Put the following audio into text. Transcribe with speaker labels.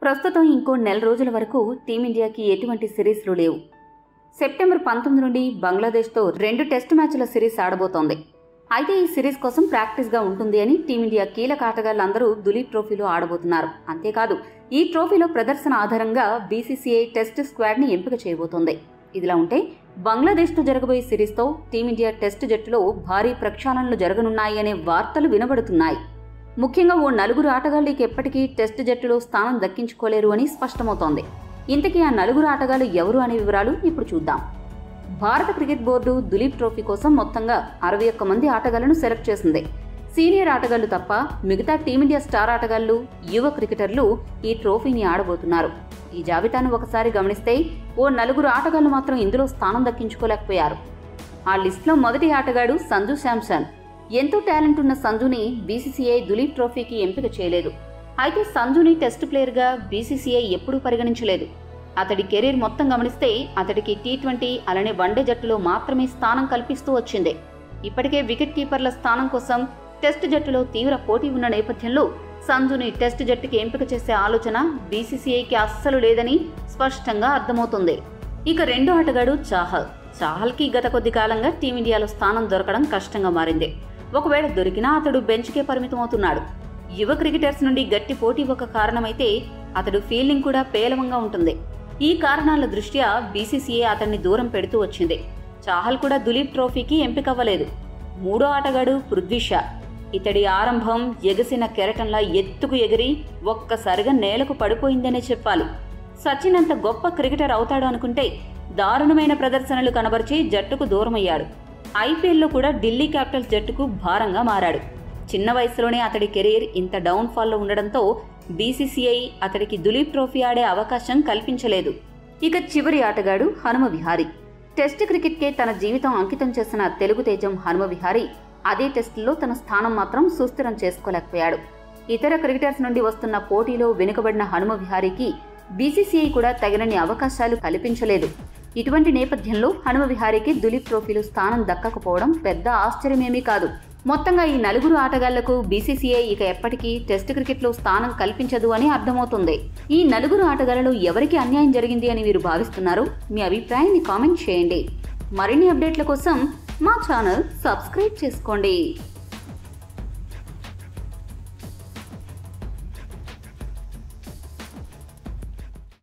Speaker 1: ప్రస్తుతం ఇంకో నెల రోజుల వరకు టీమిండియాకి ఎటువంటి సిరీస్లు లేవు. సెప్టెంబర్ 19 నుండి బంగ్లాదేశ్తో 2 టెస్ట్ మ్యాచ్ల సిరీస్ ఆడబోతోంది. అయితే ఈ సిరీస్ కోసం ప్రాక్టీస్గా ఉంటుంది అని టీమిండియా కీలక ఆటగాళ్లందరూ దులీప్ ట్రోఫీలో ఆడబోతున్నారు. అంతేకాదు ఈ ట్రోఫీలో ప్రదర్శన ఆధారంగా బీసీసీఐ టెస్ట్ స్క్వాడ్ని ఎంపిక చేయబోతోంది. ఇదిలా ఉంటే బంగ్లాదేశ్తో జరగబోయే సిరీస్తో టీమిండియా టెస్ట్ జట్టులో భారీ ప్రక్షాళనలు జరగనున్నాయి అనే వార్తలు వినబడుతున్నాయి. ముఖ్యంగా ఓ 4 ఆటగాళ్లు ఎప్పటికీ టెస్ట్ జట్టులో స్థానం దక్కించుకోలేరు అని స్పష్టమవుతోంది. ఇంతకీ ఆ 4 ఆటగాళ్లు ఎవరు అనే వివరాలు ఇప్పుడు చూద్దాం. భారత క్రికెట్ బోర్డు దులీప్ ట్రోఫీ కోసం మొత్తంగా 61 మంది ఆటగాళ్లను సెలెక్ట్ చేసింది. సీనియర్ ఆటగాళ్లు తప్ప మిగతా టీమిండియా స్టార్ ఆటగాళ్లు, యువ క్రికెటర్లు ఈ ట్రోఫీని ఆడబోతున్నారు. ఈ జాబితాను ఒకసారి గమనిస్తే ఓ 4 ఆటగాళ్లు మాత్రం ఇందులో స్థానం దక్కించుకోలేకపోయారు. ఆ లిస్టులో మొదటి ఆటగాడు సంజు శాంసన్. ఎంతో టాలెంట్ ఉన్న సంజుని బీసీసీఐ దులీప్ ట్రోఫీకి ఎంపిక చేయలేదు. అయితే సంజుని టెస్ట్ ప్లేయర్గా బీసీసీఐ ఎప్పుడూ పరిగణించలేదు. అతడి కెరీర్ మొత్తం గమనిస్తే అతడికి టీ20 అలానే వన్డే జట్టులో మాత్రమే స్థానం కల్పిస్తూ వచ్చింది. ఇప్పటికే వికెట్ కీపర్ల స్థానం కోసం టెస్ట్ జట్టులో తీవ్ర పోటీ ఉన్న నేపథ్యంలో సంజుని టెస్ట్ జట్టుకి ఎంపిక చేసే ఆలోచన బీసీసీఐకి అస్సలు లేదని స్పష్టంగా అర్థమవుతుంది. ఇక రెండో ఆటగాడు చాహల్కి గత కొద్ది కాలంగా టీమిండియాలో స్థానం దొరకడం కష్టంగా మారింది. ఒకవేళ దొరికినా అతడు బెంచ్కే పరిమితమవుతున్నాడు. యువ క్రికెటర్స్ నుండి గట్టి పోటీ ఒక కారణమైతే అతడు ఫీల్డింగ్ కూడా పేలవంగా ఉంటుంది. ఈ కారణాల దృష్ట్యా బీసీసీఐ అతన్ని దూరం పెడుతూ వచ్చింది. చాహల్ కూడా దులీప్ ట్రోఫీకి ఎంపికవ్వలేదు. మూడో ఆటగాడు పృథ్వీ షా. ఇతడి ఆరంభం ఎగసిన కెరటంలా ఎత్తుకు ఎగిరి ఒక్కసారిగా నేలకు పడిపోయిందనే చెప్పాలి. సచిన్ అంత గొప్ప క్రికెటర్ అవుతాడు అనుకుంటే దారుణమైన ప్రదర్శనలు కనబరిచి జట్టుకు దూరమయ్యాడు. ఐపీఎల్లో కూడా ఢిల్లీ క్యాపిటల్స్ జట్టుకు భారంగా మారాడు. చిన్న వయసులోనే అతడి కెరీర్ ఇంత డౌన్ఫాల్లో ఉండడంతో బీసీసీఐ అతడికి దులీప్ ట్రోఫీ ఆడే అవకాశం కల్పించలేదు. ఇక చివరి ఆటగాడు హనుమ విహారీ. టెస్ట్ క్రికెట్కే తన జీవితం అంకితం చేసిన తెలుగు తేజం హనుమ విహారీ అదే టెస్టులో తన స్థానం మాత్రం సుస్థిరం చేసుకోలేకపోయాడు. ఇతర క్రికెటర్స్ నుండి వస్తున్న పోటీలో వెనుకబడిన హనుమ విహారీకి బీసీసీఐ కూడా తగినన్ని అవకాశాలు కల్పించలేదు. ఇటువంటి నేపథ్యంలో హనుమ విహారీకి దులీప్ ట్రోఫీలో స్థానం దక్కకపోవడం పెద్ద ఆశ్చర్యమేమీ కాదు. మొత్తంగా ఈ 4 ఆటగాళ్లకు బీసీసీఐ ఇక ఎప్పటికీ టెస్ట్ క్రికెట్లో స్థానం కల్పించదు అని అర్థమవుతుంది. ఈ 4 ఆటగాళ్లలో ఎవరికి అన్యాయం జరిగింది అని మీరు భావిస్తున్నారు? మీ అభిప్రాయాన్ని కామెంట్ చేయండి. మరిన్ని అప్డేట్ల కోసం మా ఛానల్ సబ్స్క్రైబ్ చేసుకోండి.